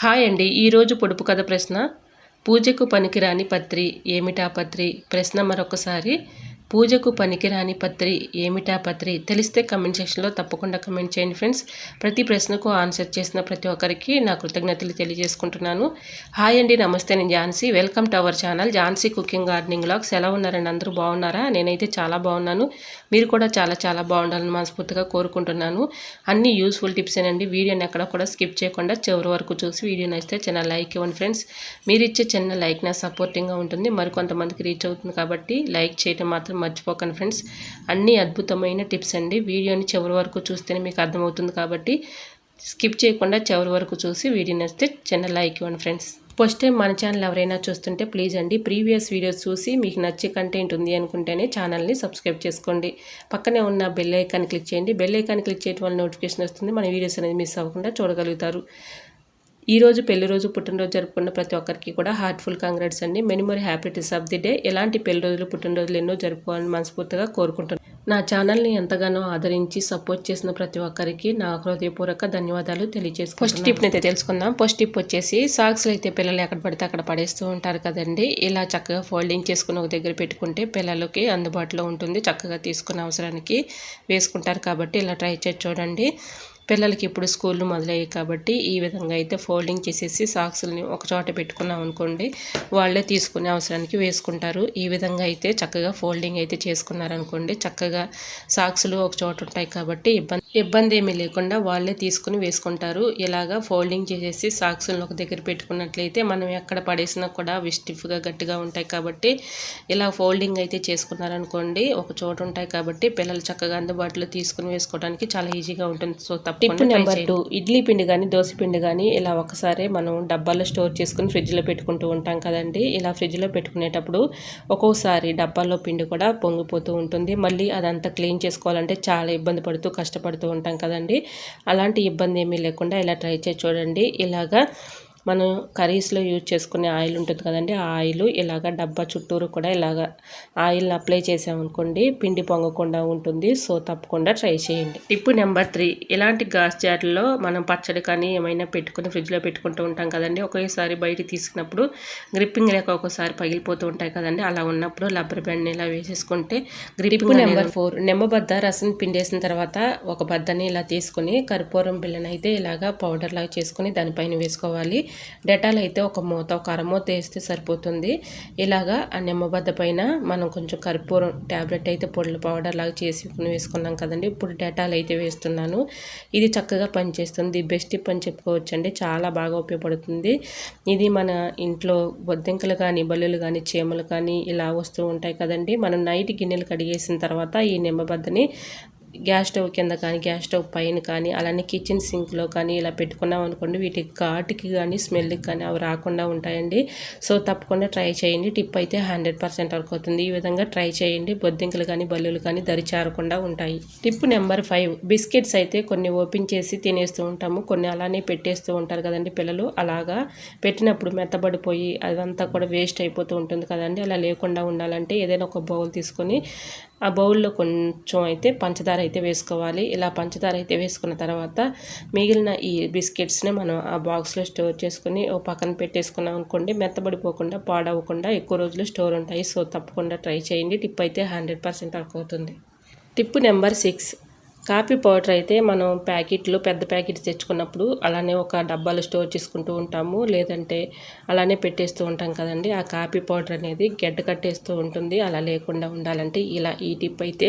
Hi అండి. ఈరోజు పొడుపు కథ ప్రశ్న. పూజకు పనికిరాని పత్రి ఏమిటా పత్రి? ప్రశ్న మరొకసారి. పూజకు పనికిరాని పత్రి ఏమిటా పత్రి? తెలిస్తే కమెంట్ సెక్షన్లో తప్పకుండా కమెంట్ చేయండి ఫ్రెండ్స్. ప్రతి ప్రశ్నకు ఆన్సర్ చేసిన ప్రతి ఒక్కరికి నా కృతజ్ఞతలు తెలియజేసుకుంటున్నాను. హాయ్ అండి, నమస్తే. నేను Jhansi. Welcome to our channel Jhansi cooking gardening vlogs. ఎలా ఉన్నారండి? అందరూ బాగున్నారా? నేనైతే చాలా బాగున్నాను. మీరు కూడా చాలా చాలా బాగుండాలని మనస్ఫూర్తిగా కోరుకుంటున్నాను. అన్ని యూస్ఫుల్ టిప్సేనండి. వీడియోని ఎక్కడ కూడా స్కిప్ చేయకుండా చివరి వరకు చూసి వీడియో నచ్చితే చిన్న లైక్ ఇవ్వండి ఫ్రెండ్స్. మీరు ఇచ్చే చిన్న లైక్ నా సపోర్టింగ్గా ఉంటుంది, మరికొంతమందికి రీచ్ అవుతుంది కాబట్టి లైక్ చేయడం మాత్రం మర్చిపోకండి ఫ్రెండ్స్. అన్ని అద్భుతమైన టిప్స్ అండి. వీడియోని చివరి వరకు చూస్తేనే మీకు అర్థమవుతుంది కాబట్టి స్కిప్ చేయకుండా చివరి వరకు చూసి వీడియో నచ్చితే చిన్న లైక్ ఇవ్వండి ఫ్రెండ్స్. ఫస్ట్ టైం మన ఛానల్ ఎవరైనా చూస్తుంటే ప్లీజ్ అండి, ప్రీవియస్ వీడియోస్ చూసి మీకు నచ్చే కంటెంట్ ఉంది అనుకుంటేనే ఛానల్ని సబ్స్క్రైబ్ చేసుకోండి. పక్కనే ఉన్న బెల్ ఐకాన్ క్లిక్ చేయండి. బెల్ ఐకాన్ క్లిక్ చేయడం వల్ల నోటిఫికేషన్ వస్తుంది. మన వీడియోస్ అనేది మిస్ అవ్వకుండా చూడగలుగుతారు. ఈరోజు పెళ్లి రోజు, పుట్టినరోజు జరుపుకున్న ప్రతి ఒక్కరికి కూడా హార్ట్ఫుల్ కంగ్రాట్స్ అండి. Many more happy returns of the day. ఎలాంటి పెళ్లి రోజులు, పుట్టినరోజులు ఎన్నో జరుపుకోవాలని మనస్ఫూర్తిగా కోరుకుంటున్నాను. నా ఛానల్ని ఎంతగానో ఆదరించి సపోర్ట్ చేసిన ప్రతి ఒక్కరికి నా హృదయపూర్వక ధన్యవాదాలు తెలియజేసుకుంటున్నాను. ఫస్ట్ టిప్ని అయితే తెలుసుకుందాం. ఫస్ట్ టిప్ వచ్చేసి, సాక్స్లు అయితే పిల్లలు ఎక్కడ పడితే అక్కడ పడేస్తూ ఉంటారు కదండి. ఇలా చక్కగా ఫోల్డింగ్ చేసుకుని ఒక దగ్గర పెట్టుకుంటే పిల్లలకి అందుబాటులో ఉంటుంది. చక్కగా తీసుకునే అవసరానికి వేసుకుంటారు కాబట్టి ఇలా ట్రై చేసి చూడండి. పిల్లలకి ఇప్పుడు స్కూళ్ళు మొదలయ్యాయి కాబట్టి ఈ విధంగా అయితే ఫోల్డింగ్ చేసేసి సాక్స్ని ఒక చోట పెట్టుకున్నాం అనుకోండి, వాళ్ళే తీసుకునే అవసరానికి వేసుకుంటారు. ఈ విధంగా అయితే చక్కగా ఫోల్డింగ్ అయితే చేసుకున్నారనుకోండి, చక్కగా సాక్స్లు ఒక చోట ఉంటాయి కాబట్టి ఇబ్బంది ఏమీ లేకుండా వాళ్ళే తీసుకుని వేసుకుంటారు. ఇలాగా ఫోల్డింగ్ చేసేసి సాక్స్లను ఒక దగ్గర పెట్టుకున్నట్లయితే మనం ఎక్కడ పడేసినా కూడా అవి స్టిఫ్గా గట్టిగా ఉంటాయి కాబట్టి ఇలా ఫోల్డింగ్ అయితే చేసుకున్నారనుకోండి, ఒక చోట ఉంటాయి కాబట్టి పిల్లలు చక్కగా అందుబాటులో తీసుకుని వేసుకోవడానికి చాలా ఈజీగా ఉంటుంది. సో టిప్ నెంబర్ 2, ఇడ్లీ పిండి కానీ దోశ పిండి కానీ ఇలా ఒకసారి మనం డబ్బాలో స్టోర్ చేసుకుని ఫ్రిడ్జ్లో పెట్టుకుంటూ ఉంటాం కదండి. ఇలా ఫ్రిడ్జ్లో పెట్టుకునేటప్పుడు ఒక్కోసారి డబ్బాలో పిండి కూడా పొంగిపోతూ ఉంటుంది. మళ్ళీ అదంతా క్లీన్ చేసుకోవాలంటే చాలా ఇబ్బంది పడుతూ కష్టపడుతూ ఉంటాం కదండి. అలాంటి ఇబ్బంది ఏమీ లేకుండా ఇలా ట్రై చేసి చూడండి. ఇలాగా మనం కర్రీస్లో యూజ్ చేసుకునే ఆయిల్ ఉంటుంది కదండి, ఆ ఆయిల్ ఇలాగ డబ్బా చుట్టూరు కూడా ఇలాగ ఆయిల్ని అప్లై చేసామనుకోండి, పిండి పొంగకుండా ఉంటుంది. సో తప్పకుండా ట్రై చేయండి. టిప్ నెంబర్ 3, ఇలాంటి గాజు జార్లో మనం పచ్చడి కానీ ఏమైనా పెట్టుకుని ఫ్రిడ్జ్లో పెట్టుకుంటూ ఉంటాం కదండి. ఒకేసారి బయట తీసుకున్నప్పుడు గ్రిప్పింగ్ లేక ఒక్కోసారి పగిలిపోతూ ఉంటాయి కదండి. అలా ఉన్నప్పుడు రబ్బర్ బ్యాండ్ని ఇలా వేసేసుకుంటే గ్రిప్పింగ్. నెంబర్ 4, నిమ్మబద్ద రసం పిండేసిన తర్వాత ఒక బద్దని ఇలా తీసుకుని కర్పూరం బిళ్ళని అయితే ఇలాగా పౌడర్ లాగా చేసుకుని దానిపైన వేసుకోవాలి. డెటాల్ అయితే ఒక అరమూత వేస్తే సరిపోతుంది. ఇలాగా ఆ నిమ్మబద్ద పైన మనం కొంచెం కర్పూరం ట్యాబ్లెట్ అయితే పొడుల పౌడర్ లాగా చేసి వేసుకున్నాం కదండి. ఇప్పుడు డెటాల్ అయితే వేస్తున్నాను. ఇది చక్కగా పనిచేస్తుంది. బెస్ట్ టిప్ అని చెప్పుకోవచ్చండి. చాలా బాగా ఉపయోగపడుతుంది. ఇది మన ఇంట్లో బొద్దింకలు కానీ, బల్లులు కానీ, చీమలు కానీ ఇలా వస్తూ ఉంటాయి కదండి. మనం నైట్ గిన్నెలు కడిగేసిన తర్వాత ఈ నిమ్మబద్దని గ్యాస్ స్టవ్ కింద కానీ, గ్యాస్ స్టవ్ పైన కానీ, అలానే కిచెన్ సింక్లో కానీ ఇలా పెట్టుకున్నాం అనుకోండి, వీటి ఘాటుకి కానీ స్మెల్కి కానీ అవి రాకుండా ఉంటాయండి. సో తప్పకుండా ట్రై చేయండి. టిప్ అయితే 100% వర్క్ అవుతుంది. ఈ విధంగా ట్రై చేయండి. బొద్దింకలు కానీ, బల్లులు కానీ దరిచారకుండా ఉంటాయి. టిప్ నెంబర్ 5, బిస్కెట్స్ అయితే కొన్ని ఓపెన్ చేసి తినేస్తూ ఉంటాము, కొన్ని అలానే పెట్టేస్తూ ఉంటారు కదండి పిల్లలు. అలాగా పెట్టినప్పుడు మెత్తబడిపోయి అదంతా కూడా వేస్ట్ అయిపోతూ ఉంటుంది కదండి. అలా లేకుండా ఉండాలంటే ఏదైనా ఒక బౌల్ తీసుకొని ఆ బౌల్లో కొంచెం అయితే పంచదార అయితే వేసుకోవాలి. ఇలా పంచదార అయితే వేసుకున్న తర్వాత మిగిలిన ఈ బిస్కెట్స్ని మనం ఆ బాక్స్లో స్టోర్ చేసుకుని ఓ పక్కన పెట్టేసుకున్నాం అనుకోండి, మెత్తబడిపోకుండా పాడవకుండా ఎక్కువ రోజులు స్టోర్ ఉంటాయి. సో తప్పకుండా ట్రై చేయండి. టిప్ అయితే 100% వర్క్ అవుతుంది. టిప్ నెంబర్ 6, కాఫీ పౌడర్ అయితే మనం ప్యాకెట్లు పెద్ద ప్యాకెట్స్ తెచ్చుకున్నప్పుడు అలానే ఒక డబ్బాలో స్టోర్ చేసుకుంటూ ఉంటాము, లేదంటే అలానే పెట్టేస్తూ ఉంటాం కదండి. ఆ కాఫీ పౌడర్ అనేది గడ్డ కట్టేస్తూ ఉంటుంది. అలా లేకుండా ఉండాలంటే ఇలా ఈ టిప్ అయితే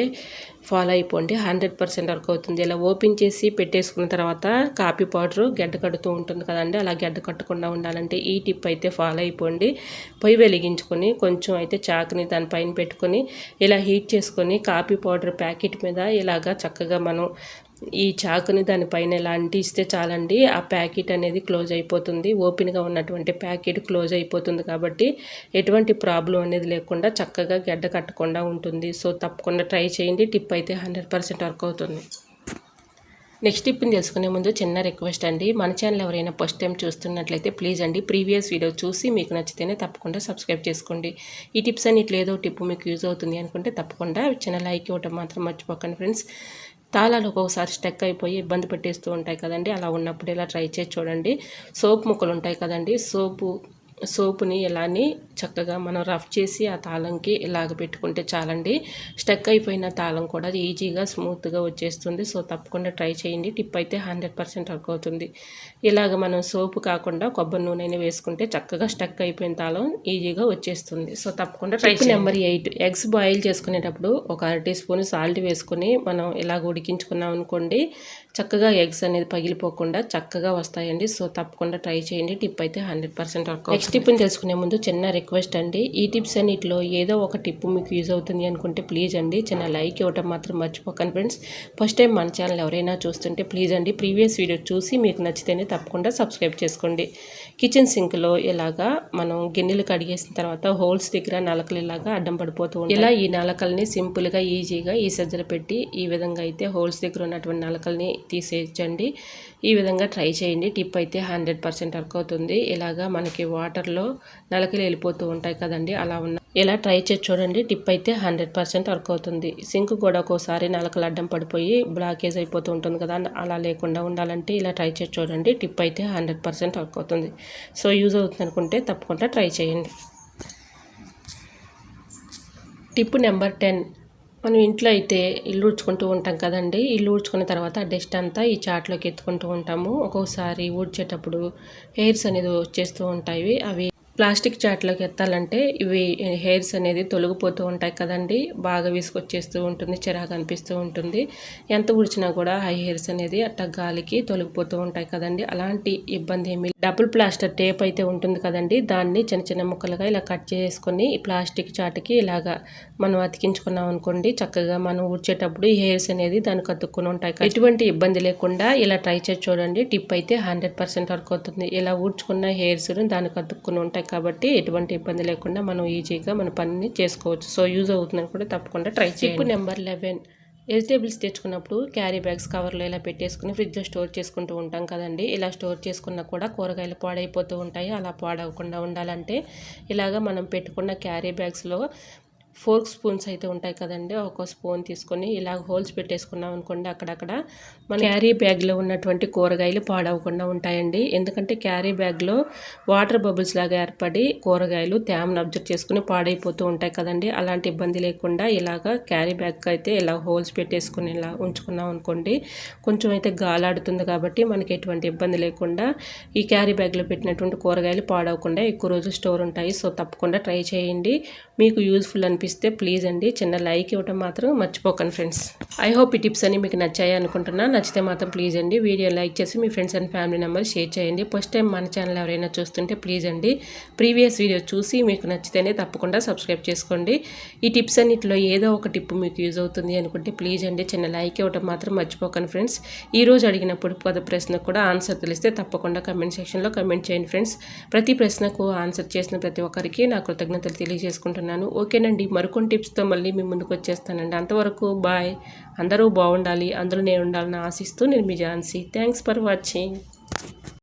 ఫాలో అయిపోండి. 100% వర్క్ అవుతుంది. ఇలా ఓపెన్ చేసి పెట్టేసుకున్న తర్వాత కాఫీ పౌడరు గడ్డ కడుతూ ఉంటుంది కదండి. అలా గడ్డ కట్టకుండా ఉండాలంటే ఈ టిప్ అయితే ఫాలో అయిపోండి. పొయ్యి వెలిగించుకొని కొంచెం అయితే చాకుని దానిపైన పెట్టుకొని ఇలా హీట్ చేసుకొని కాఫీ పౌడర్ ప్యాకెట్ మీద ఇలాగా చక్కగా మనం ఈ చాకుని దానిపైన ఇలా అంటిస్తే చాలండి, ఆ ప్యాకెట్ అనేది క్లోజ్ అయిపోతుంది. ఓపెన్గా ఉన్నటువంటి ప్యాకెట్ క్లోజ్ అయిపోతుంది కాబట్టి ఎటువంటి ప్రాబ్లం అనేది లేకుండా చక్కగా గడ్డ కట్టకుండా ఉంటుంది. సో తప్పకుండా ట్రై చేయండి. టిప్ అయితే 100% వర్క్ అవుతుంది. నెక్స్ట్ టిప్ని తెలుసుకునే ముందు చిన్న రిక్వెస్ట్ అండి, మన ఛానల్ ఎవరైనా ఫస్ట్ టైం చూస్తున్నట్లయితే ప్లీజ్ అండి, ప్రీవియస్ వీడియో చూసి మీకు నచ్చితేనే తప్పకుండా సబ్స్క్రైబ్ చేసుకోండి. ఈ టిప్స్ అన్నిట్లో ఏదో టిప్ మీకు యూజ్ అవుతుంది అనుకుంటే తప్పకుండా చిన్న లైక్ ఇవ్వటం మాత్రం మర్చిపోకండి ఫ్రెండ్స్. తాళాలు ఒక్కొక్కసారి స్టక్ అయిపోయి ఇబ్బంది పెట్టేస్తూ ఉంటాయి కదండి. అలా ఉన్నప్పుడు ఇలా ట్రై చేసి చూడండి. సోప్ ముక్కలు ఉంటాయి కదండి, సోపుని ఇలాని చక్కగా మనం రఫ్ చేసి ఆ తాళంకి ఇలాగ పెట్టుకుంటే చాలండి. స్టక్ అయిపోయిన తాళం కూడా ఈజీగా స్మూత్గా వచ్చేస్తుంది. సో తప్పకుండా ట్రై చేయండి. టిప్ అయితే 100% వర్క్ అవుతుంది. ఇలాగ మనం సోపు కాకుండా కొబ్బరి నూనెని వేసుకుంటే చక్కగా స్టక్ అయిపోయిన తాళం ఈజీగా వచ్చేస్తుంది. సో తప్పకుండా ట్రై చేయండి. నెంబర్ 8, ఎగ్స్ బాయిల్ చేసుకునేటప్పుడు ఒక 1/2 టీ స్పూన్ సాల్ట్ వేసుకొని మనం ఇలాగ ఉడికించుకున్నాం అనుకోండి, చక్కగా ఎగ్స్ అనేది పగిలిపోకుండా చక్కగా వస్తాయండి. సో తప్పకుండా ట్రై చేయండి. టిప్ అయితే 100% వర్క్ అవుతుంది. నెక్స్ట్ టిప్ని తెలుసుకునే ముందు చిన్న రిక్వెస్ట్ అండి. ఈ టిప్స్ అన్నిటిలో ఏదో ఒక టిప్ మీకు యూజ్ అవుతుంది అనుకుంటే ప్లీజ్ అండి చిన్న లైక్ ఇవ్వటం మాత్రం మర్చిపోకండి ఫ్రెండ్స్. ఫస్ట్ టైం మన ఛానల్ ఎవరైనా చూస్తుంటే ప్లీజ్ అండి ప్రీవియస్ వీడియో చూసి మీకు నచ్చితేనే తప్పకుండా సబ్స్క్రైబ్ చేసుకోండి. కిచెన్ సింక్లో ఇలాగా మనం గిన్నెలు కడిగేసిన తర్వాత హోల్స్ దగ్గర నలకలు ఇలాగా అడ్డం పడిపోతూ ఉంటాయి. ఇలా ఈ నలకల్ని సింపుల్గా ఈజీగా ఈ సజ్జలు పెట్టి ఈ విధంగా అయితే హోల్స్ దగ్గర ఉన్నటువంటి నలకల్ని తీసేయచ్చండి. ఈ విధంగా ట్రై చేయండి. టిప్ అయితే 100% వర్క్ అవుతుంది. ఇలాగా మనకి వాటర్లో నలకలు వెళ్ళిపోతూ ఉంటాయి కదండి, అలా ఇలా ట్రై చేసి చూడండి. టిప్ అయితే 100% వర్క్ అవుతుంది. సింక్ కూడా ఒక్కోసారి నలకలు అడ్డం పడిపోయి బ్లాకేజ్ అయిపోతూ ఉంటుంది కదా, అలా లేకుండా ఉండాలంటే ఇలా ట్రై చేసి చూడండి. టిప్ అయితే 100% వర్క్ అవుతుంది. సో యూజ్ అవుతుంది అనుకుంటే తప్పకుండా ట్రై చేయండి. టిప్ నెంబర్ 10, మనం ఇంట్లో అయితే ఇల్లు ఊడ్చుకుంటూ ఉంటాం కదండి. ఇల్లు ఊడ్చుకున్న తర్వాత డస్ట్ అంతా ఈ చాట్లోకి ఎత్తుకుంటూ ఉంటాము. ఒక్కొక్కసారి ఊడ్చేటప్పుడు హెయిర్స్ అనేది వచ్చేస్తూ ఉంటాయి. అవి ప్లాస్టిక్ చాట్లోకి ఎత్తాలంటే ఇవి హెయిర్స్ అనేది తొలగిపోతూ ఉంటాయి కదండి. బాగా విసుకొచ్చేస్తూ ఉంటుంది, చిరాకు అనిపిస్తూ ఉంటుంది. ఎంత ఊడ్చినా కూడా హై హెయిర్స్ అనేది అట్ట గాలికి తొలగిపోతూ ఉంటాయి కదండి. అలాంటి ఇబ్బంది ఏమి డబుల్ ప్లాస్టర్ టేప్ అయితే ఉంటుంది కదండి, దాన్ని చిన్న చిన్న ముక్కలుగా ఇలా కట్ చేసుకొని ఈ ప్లాస్టిక్ చాటుకి ఇలాగా మనం అతికించుకున్నాం అనుకోండి, చక్కగా మనం ఊడ్చేటప్పుడు ఈ హెయిర్స్ అనేది దానికి అతుక్కుని ఉంటాయి. ఎటువంటి ఇబ్బంది లేకుండా ఇలా ట్రై చేసి చూడండి. టిప్ అయితే 100% వర్క్ అవుతుంది. ఇలా ఊడ్చుకున్న హెయిర్స్ దానికి అతుక్కుని ఉంటాయి కాబట్టి ఎటువంటి ఇబ్బంది లేకుండా మనం ఈజీగా మన పనిని చేసుకోవచ్చు. సో యూజ్ అవుతుందని కూడా తప్పకుండా ట్రై చేయండి. టిప్ నెంబర్ 11, వెజిటేబుల్స్ తెచ్చుకున్నప్పుడు క్యారీ బ్యాగ్స్ కవర్లో ఇలా పెట్టేసుకుని ఫ్రిడ్జ్లో స్టోర్ చేసుకుంటూ ఉంటాం కదండి. ఇలా స్టోర్ చేసుకున్నా కూడా కూరగాయలు పాడైపోతూ ఉంటాయి. అలా పాడవకుండా ఉండాలంటే ఇలాగా మనం పెట్టుకున్న క్యారీ బ్యాగ్స్లో ఫోర్క్ స్పూన్స్ అయితే ఉంటాయి కదండి, ఒక స్పూన్ తీసుకొని ఇలా హోల్స్ పెట్టేసుకున్నాం అనుకోండి, అక్కడక్కడ మన క్యారీ బ్యాగ్లో ఉన్నటువంటి కూరగాయలు పాడవకుండా ఉంటాయండి. ఎందుకంటే క్యారీ బ్యాగ్లో వాటర్ బబుల్స్ లాగా ఏర్పడి కూరగాయలు తేమను అబ్జర్వ్ చేసుకుని పాడైపోతూ ఉంటాయి కదండి. అలాంటి ఇబ్బంది లేకుండా ఇలాగా క్యారీ బ్యాగ్ అయితే ఇలా హోల్స్ పెట్టేసుకుని ఇలా ఉంచుకున్నాం అనుకోండి, కొంచెం అయితే గాలాడుతుంది కాబట్టి మనకి ఎటువంటి ఇబ్బంది లేకుండా ఈ క్యారీ బ్యాగ్లో పెట్టినటువంటి కూరగాయలు పాడవకుండా ఎక్కువ రోజులు స్టోర్ ఉంటాయి. సో తప్పకుండా ట్రై చేయండి. మీకు యూజ్ఫుల్ అనిపిస్తే ప్లీజ్ అండి చిన్న లైక్ ఇవ్వడం మాత్రం మర్చిపోకండి ఫ్రెండ్స్. ఐ హోప్ ఈ టిప్స్ అన్ని మీకు నచ్చాయి అనుకుంటున్నా. నచ్చితే మాత్రం ప్లీజ్ అండి వీడియో లైక్ చేసి మీ friends and family members share చేయండి. ఫస్ట్ టైం మన ఛానల్ ఎవరైనా చూస్తుంటే ప్లీజ్ అండి ప్రీవియస్ వీడియో చూసి మీకు నచ్చితేనే తప్పకుండా సబ్స్క్రైబ్ చేసుకోండి. ఈ టిప్స్ అన్నిటిలో ఏదో ఒక టిప్ మీకు యూజ్ అవుతుంది అనుకుంటే ప్లీజ్ అండి చిన్న లైక్ ఇవ్వడం మాత్రం మర్చిపోకండి ఫ్రెండ్స్. ఈరోజు అడిగిన పొడుపు కథ ప్రశ్నకు కూడా ఆన్సర్ తెలిస్తే తప్పకుండా కమెంట్ సెక్షన్లో కమెంట్ చేయండి ఫ్రెండ్స్. ప్రతి ప్రశ్నకు ఆన్సర్ చేసిన ప్రతి ఒక్కరికి నా కృతజ్ఞతలు తెలియజేసుకుంటున్నాను. ఓకేనండి, మరికొన్ని టిప్స్తో మళ్ళీ మీ ముందుకు వచ్చేస్తానండి. అంతవరకు బాయ్. అందరూ బాగుండాలి, అందులో నేను ఉండాలని ఆశిస్తూ నేను మీ ఝాన్సీ. Thanks for watching.